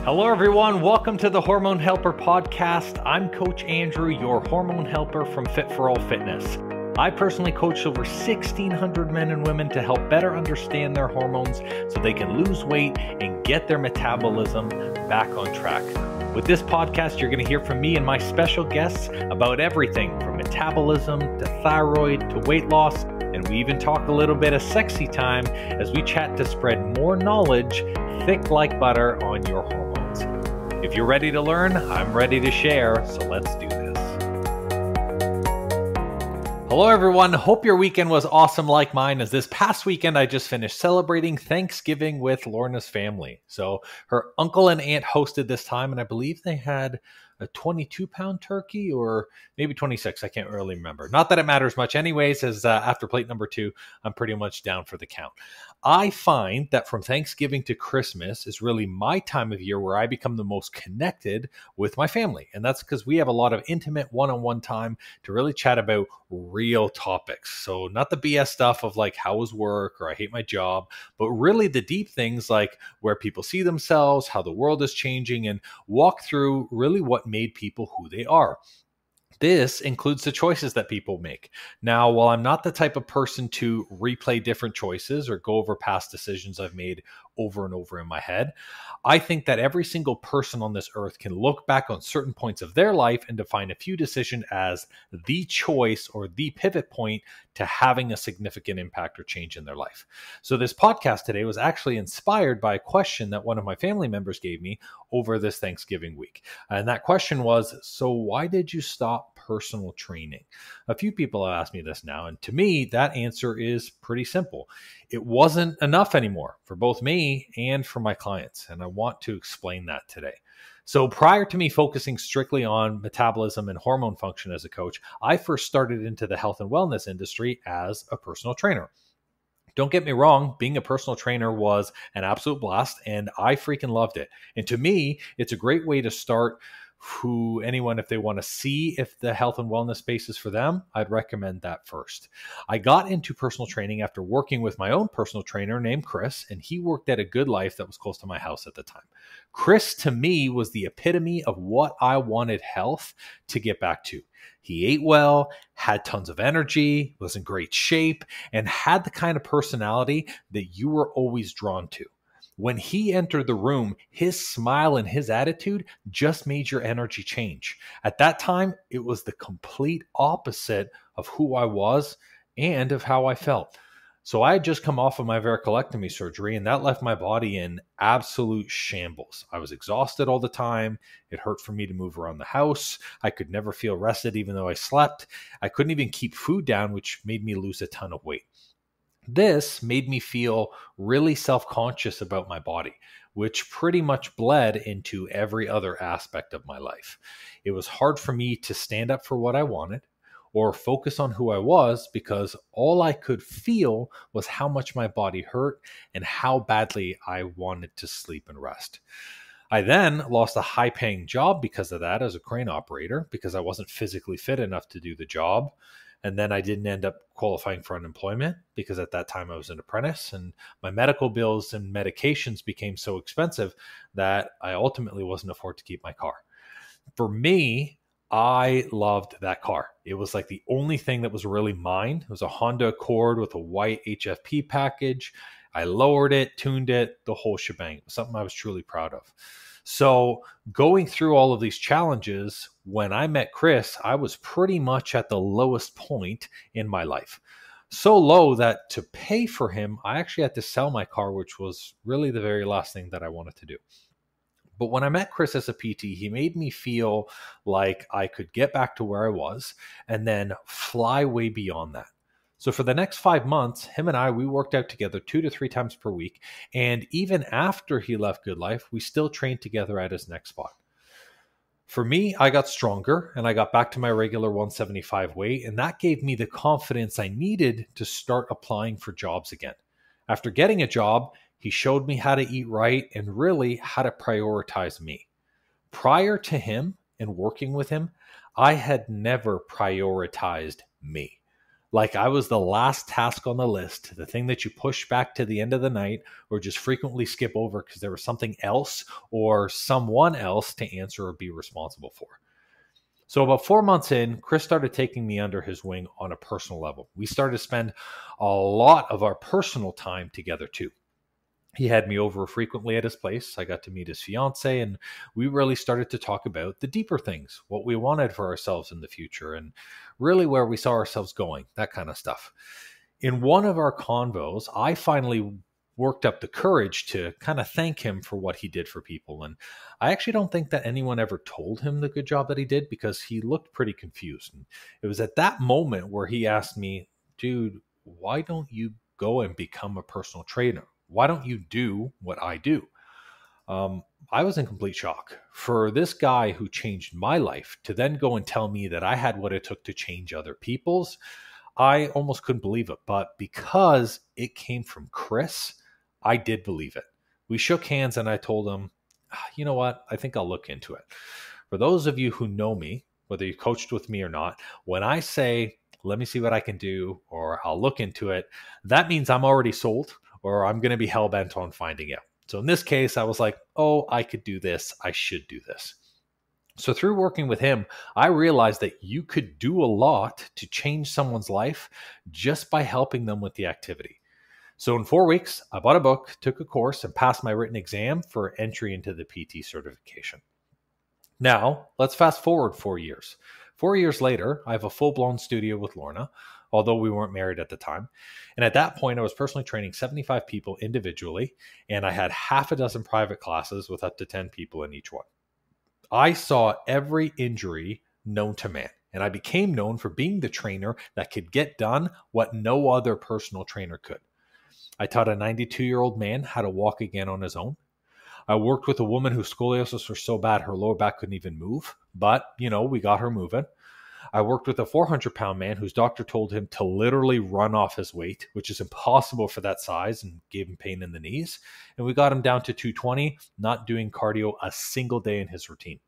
Hello, everyone. Welcome to the Hormone Helper podcast. I'm Coach Andrew, your hormone helper from Fit for All Fitness. I personally coach over 1,600 men and women to help better understand their hormones so they can lose weight and get their metabolism back on track. With this podcast, you're going to hear from me and my special guests about everything from metabolism to thyroid to weight loss. And we even talk a little bit of sexy time as we chat to spread more knowledge thick like butter on your hormones. If you're ready to learn, I'm ready to share, so let's do this. Hello, everyone. Hope your weekend was awesome like mine, as this past weekend I just finished celebrating Thanksgiving with Lorna's family. So her uncle and aunt hosted this time, and I believe they had a 22-pound turkey or maybe 26. I can't really remember. Not that it matters much anyways, as after plate number 2, I'm pretty much down for the count. I find that from Thanksgiving to Christmas is really my time of year where I become the most connected with my family. And that's because we have a lot of intimate one-on-one time to really chat about real topics. So not the BS stuff of like, how was work or I hate my job, but really the deep things like where people see themselves, how the world is changing, and walk through really what made people who they are. This includes the choices that people make. Now, while I'm not the type of person to replay different choices or go over past decisions I've made over and over in my head, I think that every single person on this earth can look back on certain points of their life and define a few decisions as the choice or the pivot point to having a significant impact or change in their life. So this podcast today was actually inspired by a question that one of my family members gave me over this Thanksgiving week. And that question was, so why did you stop personal training? A few people have asked me this now, and to me, that answer is pretty simple. It wasn't enough anymore for both me and for my clients, and I want to explain that today. So prior to me focusing strictly on metabolism and hormone function as a coach, I first started into the health and wellness industry as a personal trainer. Don't get me wrong, being a personal trainer was an absolute blast, and I freaking loved it. And to me, it's a great way to start anyone, if they want to see if the health and wellness space is for them, I'd recommend that first. I got into personal training after working with my own personal trainer named Chris, and he worked at a Good Life that was close to my house at the time. Chris, to me, was the epitome of what I wanted health to get back to. He ate well, had tons of energy, was in great shape, and had the kind of personality that you were always drawn to. When he entered the room, his smile and his attitude just made your energy change. At that time, it was the complete opposite of who I was and of how I felt. So I had just come off of my varicolectomy surgery, and that left my body in absolute shambles. I was exhausted all the time. It hurt for me to move around the house. I could never feel rested even though I slept. I couldn't even keep food down, which made me lose a ton of weight. This made me feel really self-conscious about my body, which pretty much bled into every other aspect of my life. It was hard for me to stand up for what I wanted or focus on who I was because all I could feel was how much my body hurt and how badly I wanted to sleep and rest. I then lost a high-paying job because of that as a crane operator because I wasn't physically fit enough to do the job. And then I didn't end up qualifying for unemployment because at that time I was an apprentice and my medical bills and medications became so expensive that I ultimately wasn't afford to keep my car. For me, I loved that car. It was like the only thing that was really mine. It was a Honda Accord with a white HFP package. I lowered it, tuned it, the whole shebang. It was something I was truly proud of. So going through all of these challenges, when I met Chris, I was pretty much at the lowest point in my life. So low that to pay for him, I actually had to sell my car, which was really the very last thing that I wanted to do. But when I met Chris as a PT, he made me feel like I could get back to where I was and then fly way beyond that. So for the next 5 months, him and we worked out together 2 to 3 times per week. And even after he left Good Life, we still trained together at his next spot. For me, I got stronger and I got back to my regular 175 weight. And that gave me the confidence I needed to start applying for jobs again. After getting a job, he showed me how to eat right and really how to prioritize me. Prior to him and working with him, I had never prioritized me. like I was the last task on the list, the thing that you push back to the end of the night or just frequently skip over because there was something else or someone else to answer or be responsible for. So about 4 months in, Chris started taking me under his wing on a personal level. We started to spend a lot of our personal time together too. He had me over frequently at his place. I got to meet his fiance, and we really started to talk about the deeper things, what we wanted for ourselves in the future, and really where we saw ourselves going, that kind of stuff. In one of our convos, I finally worked up the courage to kind of thank him for what he did for people. And I actually don't think that anyone ever told him the good job that he did because he looked pretty confused. And it was at that moment where he asked me, dude, why don't you go and become a personal trainer? Why don't you do what I do? I was in complete shock. For this guy who changed my life to then go and tell me that I had what it took to change other people's, I almost couldn't believe it. But because it came from Chris, I did believe it. We shook hands and I told him, you know what? I think I'll look into it. For those of you who know me, whether you coached with me or not, when I say, let me see what I can do, or I'll look into it, that means I'm already sold or I'm going to be hell-bent on finding out. So in this case, I was like, oh, I could do this. I should do this. So through working with him, I realized that you could do a lot to change someone's life just by helping them with the activity. So in 4 weeks, I bought a book, took a course, and passed my written exam for entry into the PT certification. Now, let's fast forward 4 years. 4 years later, I have a full-blown studio with Lorna, although we weren't married at the time. And at that point, I was personally training 75 people individually, and I had half a dozen private classes with up to 10 people in each one. I saw every injury known to man, and I became known for being the trainer that could get done what no other personal trainer could. I taught a 92-year-old man how to walk again on his own. I worked with a woman whose scoliosis was so bad her lower back couldn't even move, but, we got her moving. I worked with a 400-pound man whose doctor told him to literally run off his weight, which is impossible for that size and gave him pain in the knees. And we got him down to 220, not doing cardio a single day in his routine.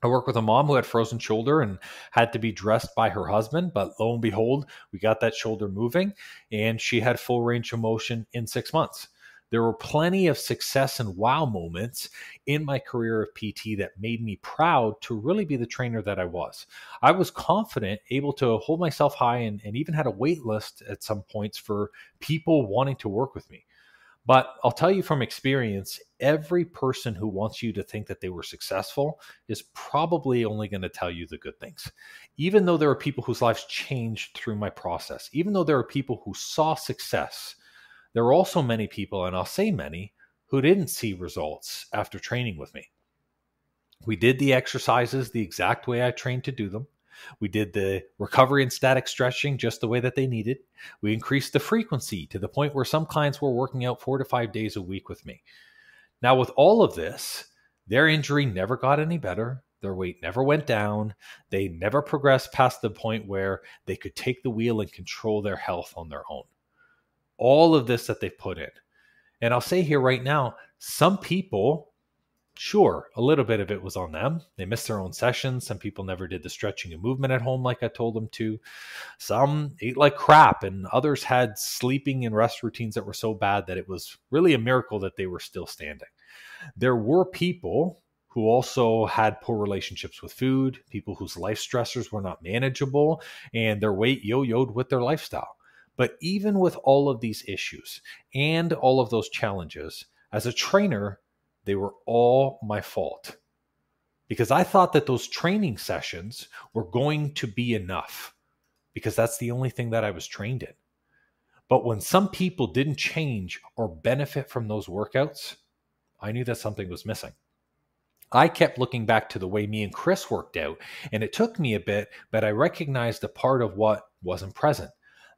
I worked with a mom who had frozen shoulder and had to be dressed by her husband, but lo and behold, we got that shoulder moving and she had full range of motion in 6 months. There were plenty of success and wow moments in my career of PT that made me proud to really be the trainer that I was. I was confident, able to hold myself high, and even had a wait list at some points for people wanting to work with me. But I'll tell you from experience, every person who wants you to think that they were successful is probably only going to tell you the good things. Even though there are people whose lives changed through my process, even though there are people who saw success, there were also many people, and I'll say many, who didn't see results after training with me. We did the exercises the exact way I trained to do them. We did the recovery and static stretching just the way that they needed. We increased the frequency to the point where some clients were working out 4 to 5 days a week with me. Now, with all of this, their injury never got any better. Their weight never went down. They never progressed past the point where they could take the wheel and control their health on their own. All of this that they've put in. And I'll say here right now, some people, sure, a little bit of it was on them. They missed their own sessions. Some people never did the stretching and movement at home like I told them to. Some ate like crap, and others had sleeping and rest routines that were so bad that it was really a miracle that they were still standing. There were people who also had poor relationships with food, people whose life stressors were not manageable, and their weight yo-yoed with their lifestyle. But even with all of these issues and all of those challenges, as a trainer, they were all my fault. Because I thought that those training sessions were going to be enough, because that's the only thing that I was trained in. But when some people didn't change or benefit from those workouts, I knew that something was missing. I kept looking back to the way me and Chris worked out, and it took me a bit, but I recognized a part of what wasn't present.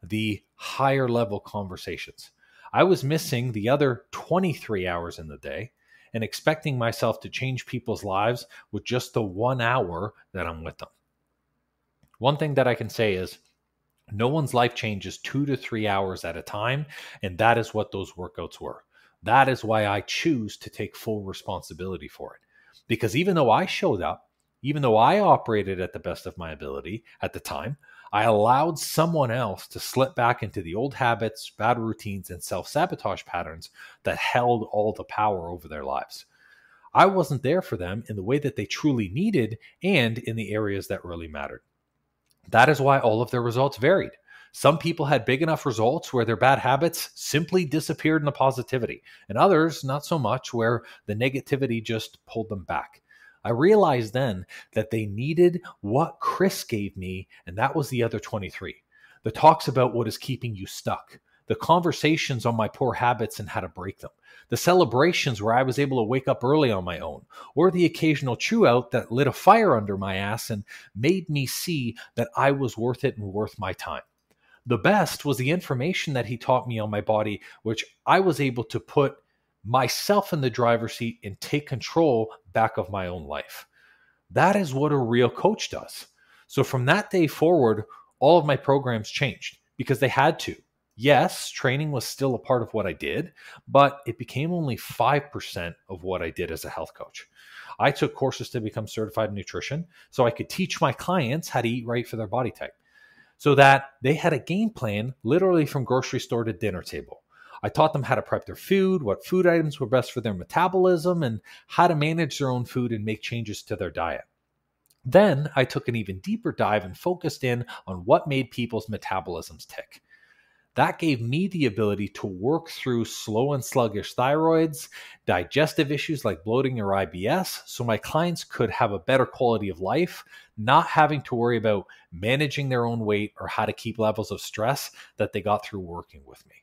The higher level conversations. I was missing the other 23 hours in the day and expecting myself to change people's lives with just the 1 hour that I'm with them. One thing that I can say is no one's life changes 2 to 3 hours at a time, and that is what those workouts were. That is why I choose to take full responsibility for it. Because even though I showed up, even though I operated at the best of my ability at the time, I allowed someone else to slip back into the old habits, bad routines, and self-sabotage patterns that held all the power over their lives. I wasn't there for them in the way that they truly needed and in the areas that really mattered. That is why all of their results varied. Some people had big enough results where their bad habits simply disappeared in the positivity, and others not so much, where the negativity just pulled them back. I realized then that they needed what Chris gave me, and that was the other 23. The talks about what is keeping you stuck, the conversations on my poor habits and how to break them, the celebrations where I was able to wake up early on my own, or the occasional chew out that lit a fire under my ass and made me see that I was worth it and worth my time. The best was the information that he taught me on my body, which I was able to put myself in the driver's seat and take control back of my own life. That is what a real coach does. So from that day forward, all of my programs changed because they had to. Yes, training was still a part of what I did, but it became only 5% of what I did as a health coach. I took courses to become certified in nutrition so I could teach my clients how to eat right for their body type, so that they had a game plan literally from grocery store to dinner table. I taught them how to prep their food, what food items were best for their metabolism, and how to manage their own food and make changes to their diet. Then I took an even deeper dive and focused in on what made people's metabolisms tick. That gave me the ability to work through slow and sluggish thyroids, digestive issues like bloating or IBS, so my clients could have a better quality of life, not having to worry about managing their own weight or how to keep levels of stress that they got through working with me.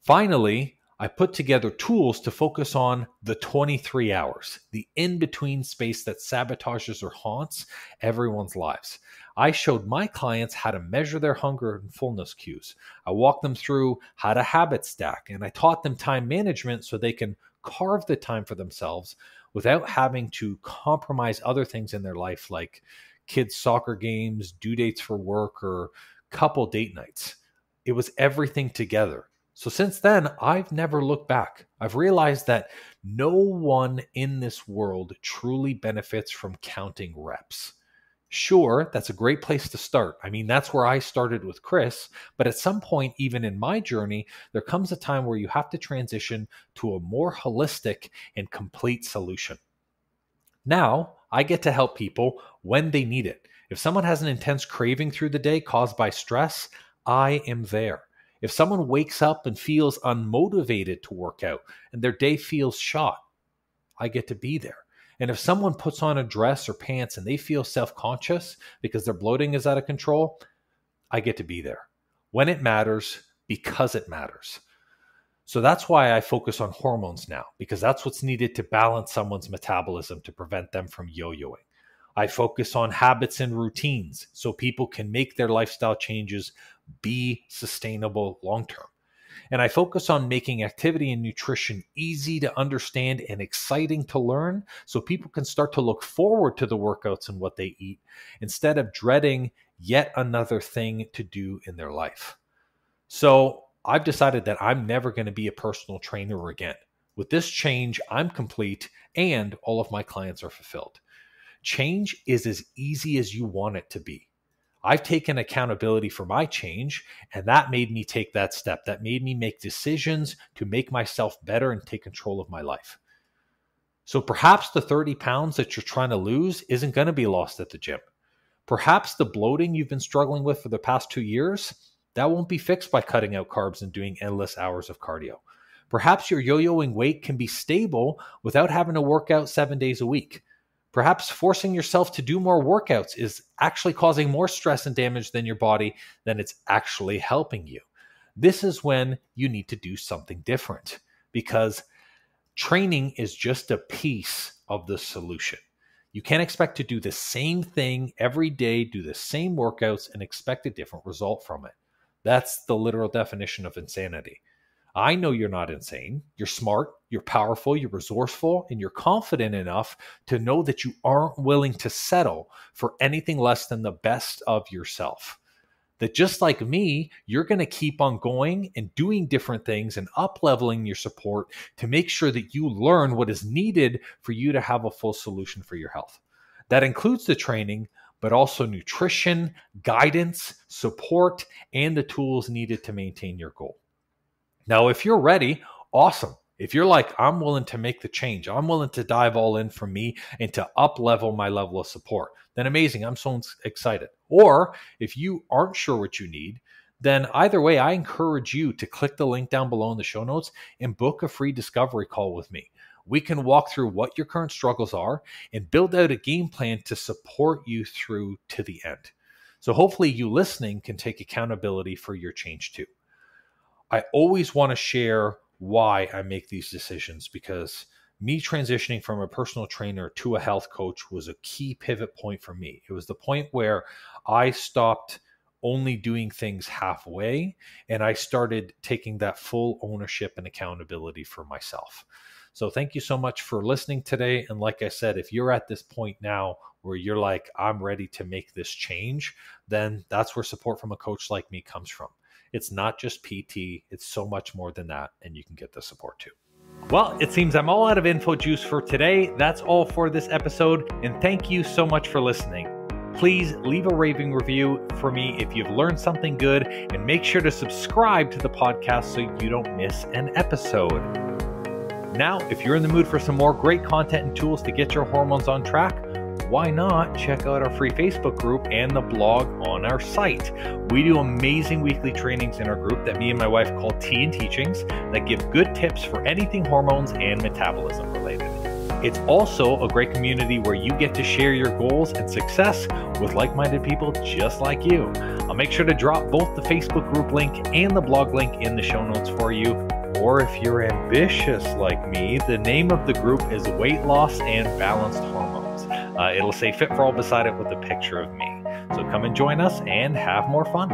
Finally, I put together tools to focus on the 23 hours, the in-between space that sabotages or haunts everyone's lives. I showed my clients how to measure their hunger and fullness cues. I walked them through how to habit stack, and I taught them time management so they can carve the time for themselves without having to compromise other things in their life like kids' soccer games, due dates for work, or couple date nights. It was everything together. So since then, I've never looked back. I've realized that no one in this world truly benefits from counting reps. Sure, that's a great place to start. I mean, that's where I started with Chris, but at some point, even in my journey, there comes a time where you have to transition to a more holistic and complete solution. Now, I get to help people when they need it. If someone has an intense craving through the day caused by stress, I am there. If someone wakes up and feels unmotivated to work out and their day feels shot, I get to be there. And if someone puts on a dress or pants and they feel self-conscious because their bloating is out of control, I get to be there. When it matters, because it matters. So that's why I focus on hormones now, because that's what's needed to balance someone's metabolism to prevent them from yo-yoing. I focus on habits and routines so people can make their lifestyle changes be sustainable long-term. And I focus on making activity and nutrition easy to understand and exciting to learn so people can start to look forward to the workouts and what they eat instead of dreading yet another thing to do in their life. So I've decided that I'm never going to be a personal trainer again. With this change, I'm complete and all of my clients are fulfilled. Change is as easy as you want it to be. I've taken accountability for my change, and that made me take that step. That made me make decisions to make myself better and take control of my life. So perhaps the 30 pounds that you're trying to lose isn't going to be lost at the gym. Perhaps the bloating you've been struggling with for the past 2 years, that won't be fixed by cutting out carbs and doing endless hours of cardio. Perhaps your yo-yoing weight can be stable without having to work out 7 days a week. Perhaps forcing yourself to do more workouts is actually causing more stress and damage than your body than it's actually helping you. This is when you need to do something different because training is just a piece of the solution. You can't expect to do the same thing every day, do the same workouts, and expect a different result from it. That's the literal definition of insanity. I know you're not insane. You're smart, you're powerful, you're resourceful, and you're confident enough to know that you aren't willing to settle for anything less than the best of yourself. That just like me, you're going to keep on going and doing different things and up-leveling your support to make sure that you learn what is needed for you to have a full solution for your health. That includes the training, but also nutrition, guidance, support, and the tools needed to maintain your goal. Now, if you're ready, awesome. If you're like, I'm willing to make the change, I'm willing to dive all in for me and to up level my level of support, then amazing. I'm so excited. Or if you aren't sure what you need, then either way, I encourage you to click the link down below in the show notes and book a free discovery call with me. We can walk through what your current struggles are and build out a game plan to support you through to the end. So hopefully you listening can take accountability for your change too. I always want to share why I make these decisions, because me transitioning from a personal trainer to a health coach was a key pivot point for me. It was the point where I stopped only doing things halfway and I started taking that full ownership and accountability for myself. So thank you so much for listening today. And like I said, if you're at this point now where you're like, I'm ready to make this change, then that's where support from a coach like me comes from. It's not just PT, it's so much more than that, and you can get the support too. Well, it seems I'm all out of info juice for today. That's all for this episode, and thank you so much for listening. Please leave a raving review for me if you've learned something good, and make sure to subscribe to the podcast so you don't miss an episode. Now, if you're in the mood for some more great content and tools to get your hormones on track, why not check out our free Facebook group and the blog on our site? We do amazing weekly trainings in our group that me and my wife call Tea and Teachings that give good tips for anything hormones and metabolism related. It's also a great community where you get to share your goals and success with like-minded people just like you. I'll make sure to drop both the Facebook group link and the blog link in the show notes for you. Or if you're ambitious like me, the name of the group is Weight Loss and Balanced Hormones. It'll say Fit for All beside it with a picture of me. So come and join us and have more fun.